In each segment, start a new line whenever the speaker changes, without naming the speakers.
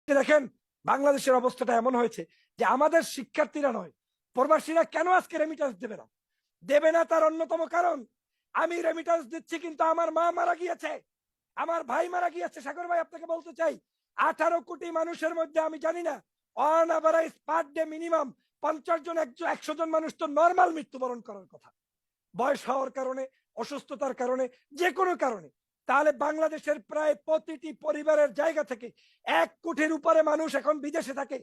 দেখেন বাংলাদেশের অবস্থাটা এমন হয়েছে যে আমাদের শিক্ষার্থীরা নয়, প্রবাসীরা কেন আজকে রেমিটেন্স দেবে না তার অন্যতম কারণ, আমি রেমিটেন্স দিচ্ছি কিন্তু আমার মা মারা গিয়েছে, আমার ভাই মারা গিয়েছে। সাগর ভাই, আপনাকে বলতে চাই 18 কোটি মানুষের মধ্যে আমি জানি না on average per day minimum 50 জন 100 জন মানুষ তো নর্মাল মৃত্যুবরণ করার কথা, বয়স হওয়ার কারণে, অসুস্থতার কারণে, যে কোনো কারণে। তাহলে বাংলাদেশের প্রায় প্রতিটি পরিবারের জায়গা থেকে 1 কোটির উপরে মানুষ এখন বিদেশে থাকে।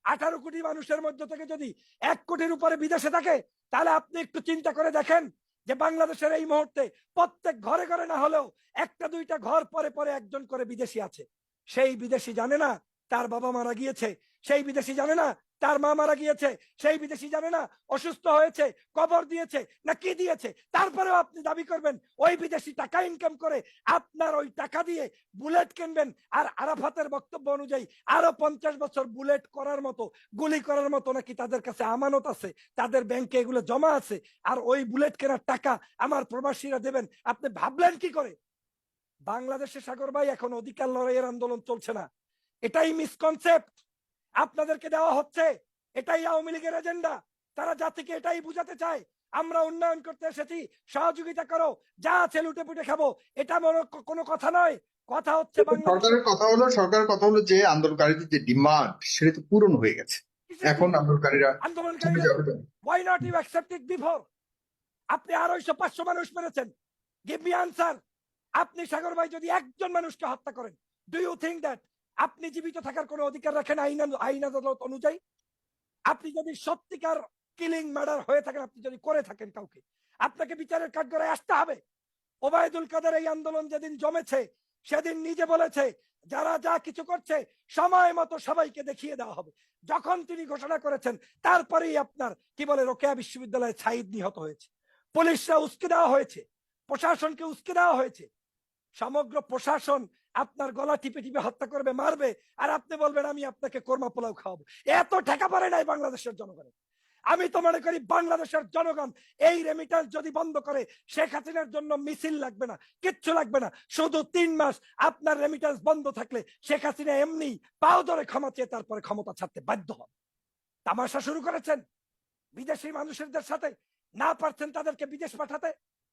18 কোটি মানুষের মধ্যে থেকে যদি 1 কোটির উপরে বিদেশে থাকে, তাহলে আপনি একটু চিন্তা করে দেখেন যে বাংলাদেশের এই মুহূর্তে প্রত্যেক ঘরে ঘরে না হলেও একটা দুইটা ঘর পরে পরে একজন করে বিদেশি আছে। সেই বিদেশি জানে না তার বাবা মারা গিয়েছে, সেই বিদেশি জানে না তার মা মারা গিয়েছে, সেই বিদেশি জানে না অসুস্থ হয়েছে, কবর দিয়েছে না কি দিয়েছে। তারপরেও আপনি দাবি করবেন ওই বিদেশি টাকা ইনকাম করে আপনার ওই টাকা দিয়ে বুলেট কিনবেন। আর আরাফাতের বক্তব্য অনুযায়ী আরো 50 বছর বুলেট করার মতো, গুলি করার মতো নাকি তাদের কাছে আমানত আছে, তাদের ব্যাংকে এগুলো জমা আছে। আর ওই বুলেট কেনার টাকা আমার প্রবাসীরা দেবেন। আপনি ভাবলেন কি করে? বাংলাদেশে সাগর ভাই এখন অধিকার লড়াইয়ের আন্দোলন চলছে না, এটাই মিসকনসেপ্ট আপনাদেরকে দেওয়া হচ্ছে, এটাই আওয়ামী লীগের এজেন্ডা। তারা জাতিকে এটাই বুঝাতে চায় আমরা উন্নয়ন করতে এসেছি, সহযোগিতা করো, যা আছে লুটে পুটে খাবো। এটা কোনো কথা নয়, কথা হচ্ছে
সরকারের কথা হলো যে আন্দোলনকারীদের যে ডিমান্ড সেটা তো পূরণ হয়ে গেছে। এখন আন্দোলনকারীরা চলে
আন্দোলনকারীরা
যাবে।
why not you accept it before? আপনি 250-500 মানুষ মেরেছেন, গিভ মি আনসার। আপনি সাগর ভাই যদি একজন মানুষকে হত্যা করেন, ডু ইউ থিঙ্ক দ্যাট আপনি জীবিত থাকার কোনো অধিকার রাখেন আইন আদালত অনুযায়ী? আপনি যদি সত্যিকার কিলিং মার্ডার হয়ে থাকেন, আপনি যদি করে থাকেন কাউকে, আপনাকে বিচারের কাঠগড়ায় আসতে হবে। ওবায়দুল কাদের এই আন্দোলন যেদিন জমেছে সেদিন নিজে বলেছে যারা যা কিছু করছে সময় মতো সবাইকে দেখিয়ে দেওয়া হবে। যখন তিনি ঘোষণা করেছেন তারপরেই আপনার কি বলে রোকেয়া বিশ্ববিদ্যালয়ে ছাইদ নিহত হয়েছে, পুলিশরা উস্কে দেওয়া হয়েছে, প্রশাসনকে উস্কে দেওয়া হয়েছে। সমগ্র প্রশাসন আপনার গলা টিপে টিপে হত্যা করবে, মারবে, আর আপনি বলবেন আমি আপনাকে কোরমা পোলাও খাওয়াবো। এত ঠেকা পড়ে নাই বাংলাদেশের জনগণের। আমি তো মনে করি বাংলাদেশের জনগণ এই রেমিটেন্স যদি বন্ধ করে শেখ হাসিনার জন্য মিছিল লাগবে না, কিচ্ছু লাগবে না। শুধু 3 মাস আপনার রেমিটেন্স বন্ধ থাকলে শেখ হাসিনা এমনি পাও ধরে ক্ষমা চেয়ে তারপরে ক্ষমতা ছাড়তে বাধ্য হন। তামাশা শুরু করেছেন বিদেশি মানুষদের সাথে, না পারছেন তাদেরকে বিদেশ পাঠাতে।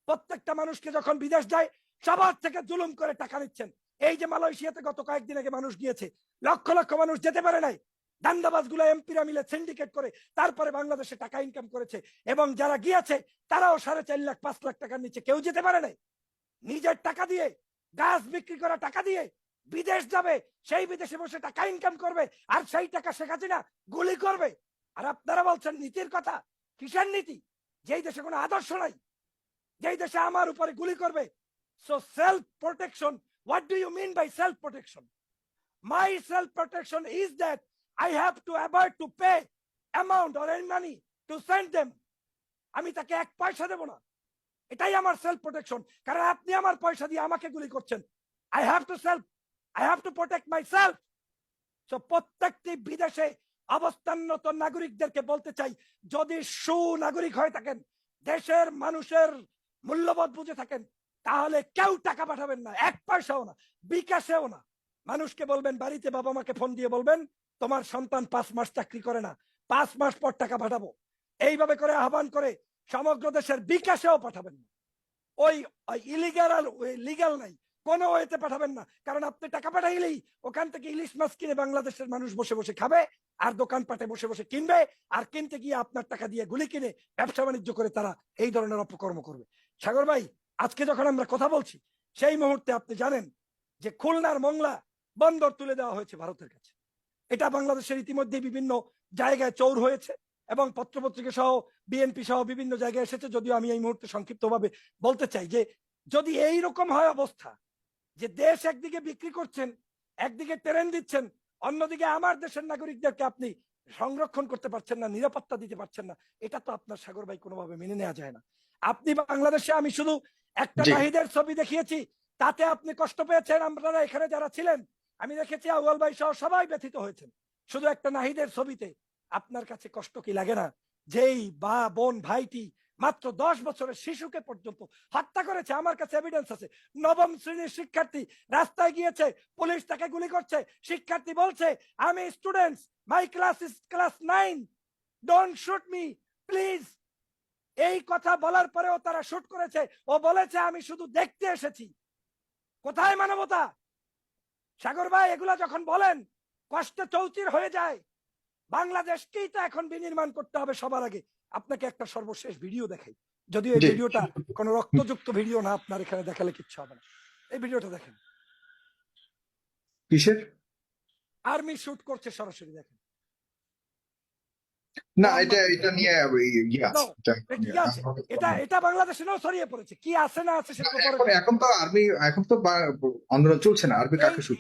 প্রত্যেকটা মানুষকে যখন বিদেশ যায় সবার থেকে জুলুম করে টাকা নিচ্ছেন। এই যে মালয়েশিয়াতে গত কয়েকদিন আগে মানুষ গিয়েছে, লক্ষ লক্ষ মানুষ যেতে পারে নাই, দান্দাবাজ গুলো এমপিরা মিলে সিন্ডিকেট করে তারপরে বাংলাদেশে টাকা ইনকাম করেছে। এবং যারা গিয়েছে তারাও 4.5 লাখ 5 লাখ টাকার নিচে কেউ যেতে পারে নাই। নিজের টাকা দিয়ে, গাছ বিক্রি করা টাকা দিয়ে বিদেশ যাবে, সেই বিদেশে বসে টাকা ইনকাম করবে, আর সেই টাকা শেখ হাসিনা গুলি করবে। আর আপনারা বলছেন নীতির কথা। কিসের নীতি? যেই দেশে কোনো আদর্শ নাই, যেই দেশে আমার উপরে গুলি করবে। So self protection, what do you mean by self protection? My self protection is that I have to avoid to pay amount or any money to send them. আমি তাকে 1 পয়সা দেব না, এটাই আমার সেলফ প্রোটেকশন। কারণ আপনি আমার পয়সা দিয়ে আমাকে গুলি করছেন। I have to protect myself. So প্রত্যেকটি বিদেশে অবস্থানরত নাগরিকদেরকে বলতে চাই, যদি সুনাগরিক হয়ে থাকেন, দেশের মানুষের মূল্যবোধ বুঝে থাকেন, তাহলে কেউ টাকা পাঠাবেন না, 1 পয়সাও না, বিকাশেও না। মানুষকে বলবেন, বাড়িতে বাবা মাকে ফোন দিয়ে বলবেন তোমার সন্তান 5 মাস চাকরি করে না, 5 মাস পর টাকা পাঠাবো। এইভাবে করে আহ্বান করে সমগ্র দেশের বিকাশেও পাঠাবেন না। ওই ইলিগাল আর লিগাল নাই, কোনো ওয়েতে পাঠাবেন না। কারণ আপনি টাকা পাঠাইলেই ওখান থেকে ইলিশ মাছ কিনে বাংলাদেশের মানুষ বসে বসে খাবে, আর দোকানপাটে বসে বসে কিনবে, আর কিনতে গিয়ে আপনার টাকা দিয়ে গুলি কিনে ব্যবসা বাণিজ্য করে তারা এই ধরনের অপকর্ম করবে। সাগর ভাই, আজকে যখন আমরা কথা বলছি সেই মুহূর্তে আপনি জানেন যে খুলনার মংলা বন্দর তুলে দেওয়া হয়েছে ভারতের কাছে। এটা বাংলাদেশের ইতিমধ্যে বিভিন্ন জায়গায় চৌর হয়েছে এবং পত্রপত্রিকা সহ বিএনপি সহ বিভিন্ন জায়গায় এসেছে। যদিও আমি এই মুহূর্তে সংক্ষিপ্তভাবে বলতে চাই যে যদি এই রকম হয় অবস্থা, যে দেশ একদিকে বিক্রি করছেন, একদিকে ট্রেন দিচ্ছেন, অন্যদিকে আমার দেশের নাগরিকদেরকে আপনি সংরক্ষণ করতে পারছেন না, নিরাপত্তা দিতে পারছেন না, এটা তো আপনার সাগর ভাই কোনোভাবে মেনে নেওয়া যায় না। আপনি বাংলাদেশে, আমি শুধু একটা নাহিদের ছবি দেখিয়েছি, তাতে আপনি কষ্ট পেয়েছেন, আপনারা এখানে যারা ছিলেন আমি দেখেছি আউয়াল ভাই সহ সবাই ব্যথিত হয়েছেন। শুধু একটা নাহিদের ছবিতে আপনার কাছে কষ্ট কি লাগে না? যেই বা বোন ভাইটি মাত্র 10 বছরের শিশুকে পর্যন্ত হত্যা করেছে। আমার কাছে এভিডেন্স আছে। নবম শ্রেণীর শিক্ষার্থী রাস্তায় গিয়েছে, পুলিশ তাকে গুলি করছে, শিক্ষার্থী বলছে আমি students, my class is class 9, don't shoot me please. এই কথা বলার পরেও তারা শুট করেছে। ও বলেছে আমি শুধু দেখতে এসেছি। কোথায় মানবতা? সাগর ভাই এগুলা যখন বলেন কষ্টে চৌচির হয়ে যায়। বাংলাদেশকেই তো এখন বিনির্মাণ করতে হবে সবার আগে। আপনাকে একটা সর্বশেষ ভিডিও দেখাই, যদিও এই
জি।
ভিডিওটা কোনো রক্তযুক্ত ভিডিও না, আপনার এখানে দেখালে কিচ্ছু হবে না। এই ভিডিওটা দেখেন,
কিসের?
আর্মি শুট করছে সরাসরি, দেখেন।
না, এটা নিয়ে ইয়ে
No,
আছে,
কি আছে? এটা বাংলাদেশেও ছড়িয়ে পড়েছে। কি আছে না আছে সেটা পরে।
এখন তো আর্মি, এখন তো আন্দোলন চলছে না, আর্মি কাকে শুট?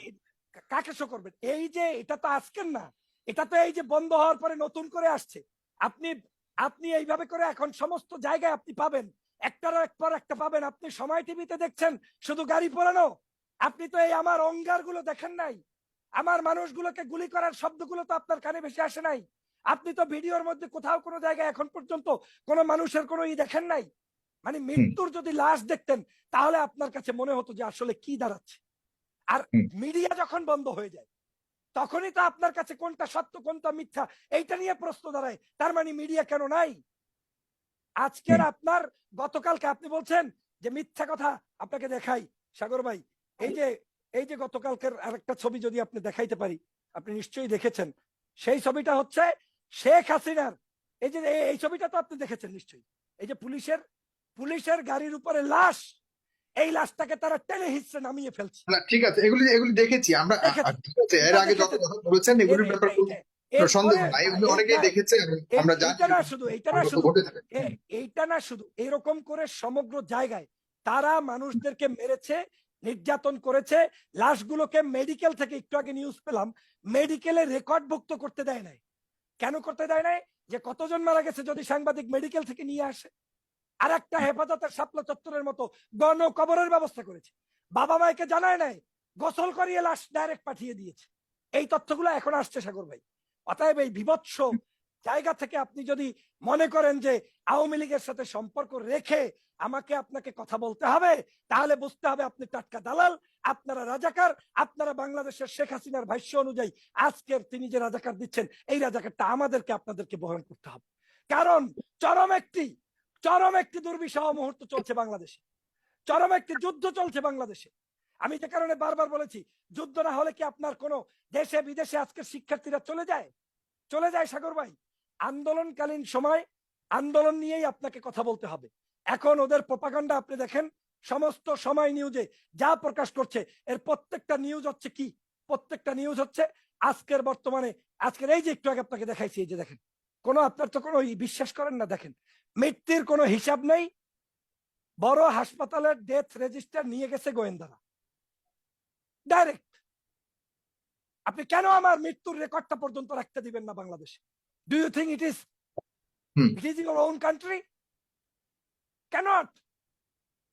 কাকে শো করবেন? এই যে এটা তো আজকের না, এটা তো এই যে বন্ধ হওয়ার পরে নতুন করে আসছে। আপনি আপনি এইভাবে করে এখন সমস্ত জায়গায় আপনি পাবেন, একটার পর একটা পাবেন। আপনি সময় টিভিতে দেখছেন শুধু গাড়ি পোড়ানো। আপনি তো এই আমার অঙ্গার গুলো দেখেন নাই, আমার মানুষগুলোকে গুলি করার শব্দগুলো তো আপনার কানে বেশি আসে নাই। আপনি তো ভিডিওর মধ্যে কোথাও কোনো জায়গায় এখন পর্যন্ত কোনো মানুষের কোনো দেখেন নাই। মানে মৃত্যুর যদি লাশ দেখতেন তাহলে আপনার কাছে মনে হতো যে আসলে কি দাঁড়াচ্ছে। আর মিডিয়া যখন বন্ধ হয়ে যায় তখনই তো আপনার কাছে কোনটা সত্য কোনটা মিথ্যা এইটা নিয়ে প্রশ্ন দাঁড়ায়। তার মানে মিডিয়া কেন নাই? আজকের আপনার গতকালকে আপনি বলছেন যে মিথ্যা কথা, আপনাকে দেখাই সাগর ভাই। এই যে গতকালকের আরেকটা ছবি যদি আপনি দেখাইতে পারি, আপনি নিশ্চয়ই দেখেছেন। সেই ছবিটা হচ্ছে শেখ হাসিনার। এই যে এই ছবিটা তো আপনি দেখেছেন নিশ্চয়ই। এই যে পুলিশের গাড়ির উপরে লাশ, এই লাশটাকে তারা টেনে হিচড়ে নামিয়ে ফেলছে।
না, ঠিক আছে, এগুলি এগুলি দেখেছি আমরা। ঠিক আছে, এর আগে যত কথা বলেছেন এগুলির ব্যাপারে কোনো সন্দেহ নাই, এগুলি অনেকেই দেখেছে এবং আমরা জানি
এইটা না শুধু
ঘটেছে।
এইটা না শুধু এরকম করে সমগ্র জায়গায় তারা মানুষদেরকে মেরেছে, নির্যাতন করেছে। লাশগুলোকে মেডিকেল থেকে, একটু আগে নিউজ পেলাম, মেডিকেলে রেকর্ডভুক্ত করতে দেয় নাই। কেন করতে দেয় নাই? যে কতজন মারা গেছে যদি সাংবাদিক মেডিকেল থেকে নিয়ে আসে। আর একটা হেফাজতের শাপলা চত্বরের মতো গণ কবরের ব্যবস্থা করেছে, বাবা মাকে জানায় নাই, গোসল করিয়ে লাশ ডাইরেক্ট পাঠিয়ে দিয়েছে। এই তথ্যগুলো এখন আসছে সাগর ভাই। অতএব এই বিভৎস জায়গা থেকে আপনি যদি মনে করেন যে আওয়ামী লীগের সাথে সম্পর্ক রেখে আমাকে আপনাকে কথা বলতে হবে, তাহলে বুঝতে হবে আপনি টাটকা দালাল, আপনারা রাজাকার। আপনারা বাংলাদেশের শেখ হাসিনার ভাষ্য অনুযায়ী আজকের তিনি যে রাজাকার দিচ্ছেন, এই রাজাকারটা আমাদেরকে আপনাদেরকে বহন করতে হবে। কারণ চরম একটি দুর্বিষহ মুহূর্ত চলছে বাংলাদেশে, চরম একটি যুদ্ধ চলছে বাংলাদেশে। আমি যে কারণে বারবার বলেছি, যুদ্ধ না হলে কি আপনার কোনো দেশে বিদেশে আজকের শিক্ষার্থীরা চলে যায় সাগর ভাই? আন্দোলনকালীন সময় আন্দোলন নিয়েই আপনাকে কথা বলতে হবে। এখন ওদের প্রপাগান্ডা আপনি দেখেন, সমস্ত সময় নিউজে যা প্রকাশ করছে এর প্রত্যেকটা নিউজ হচ্ছে কি? প্রত্যেকটা নিউজ হচ্ছে আজকের বর্তমানে, আজকের এই যে একটু আগে আপনাকে দেখাইছি, এই যে দেখেন, কোনো আপনার তো কোনো বিশ্বাস করেন না, দেখেন মৃত্যুর কোনো হিসাব নেই। বড় হাসপাতালের ডেথ রেজিস্টার নিয়ে গেছে গোয়েন্দারা ডাইরেক্ট। আপনি কেন আমার মৃত্যুর রেকর্ডটা পর্যন্ত রাখতে দিবেন না বাংলাদেশে? Do you think it is your own country? Can't.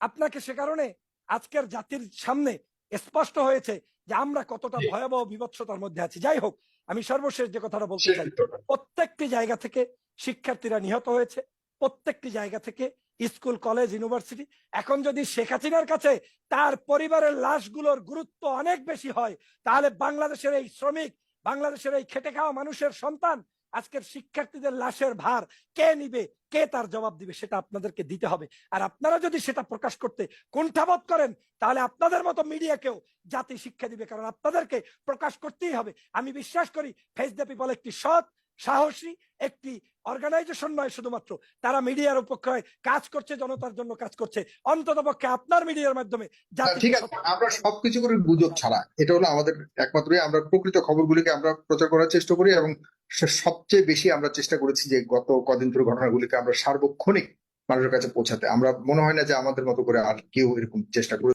আপনাকে সে কারণে আজকের জাতির সামনে স্পষ্ট হয়েছে যে আমরা কতটা ভয়াবহ বিভৎসতার মধ্যে আছি। যাই হোক, আমি সর্বশেষ যে কথাটা বলতে চাই, প্রত্যেকটি জায়গা থেকে শিক্ষার্থীরা নিহত হয়েছে, প্রত্যেকটি জায়গা থেকে স্কুল কলেজ ইউনিভার্সিটি। এখন যদি শেখ হাসিনার কাছে তার পরিবারের লাশগুলোর গুরুত্ব অনেক বেশি হয়, তাহলে বাংলাদেশের এই শ্রমিক, বাংলাদেশের এই খেটে খাওয়া মানুষের সন্তান, আজকের শিক্ষার্থীদের লাশের ভার কে নিবে, কে তার জবাব দিবে, সেটা আপনাদেরকে দিতে হবে। আর আপনারা যদি সেটা প্রকাশ করতে কুণ্ঠাবোধ করেন, তাহলে আপনাদের মতো মিডিয়াকেও জাতি শিক্ষা দিবে, কারণ আপনাদেরকে প্রকাশ করতেই হবে। আমি বিশ্বাস করি ফেস দ্য পিপল একটি সৎ, সাহসী একটি অর্গানাইজেশন নয় শুধুমাত্র, তারা মিডিয়ার উপক্ষে কাজ করছে, জনতার জন্য কাজ করছে। অন্তত পক্ষে আপনার মিডিয়ার মাধ্যমে
ঠিক আছে, আমরা সবকিছু করি গুজব ছাড়া, এটা হলো আমাদের একমাত্রই, আমরা প্রকৃত খবরগুলিকে আমরা প্রচার করার চেষ্টা করি এবং সবচেয়ে বেশি আমরা চেষ্টা করেছি যে গত কদিন ধরে ঘটনাগুলিকে আমরা সার্বক্ষণিক মানুষের কাছে পৌঁছাতে। আমরা মনে হয় না যে আমাদের মতো করে আর কেউ এরকম চেষ্টা করে।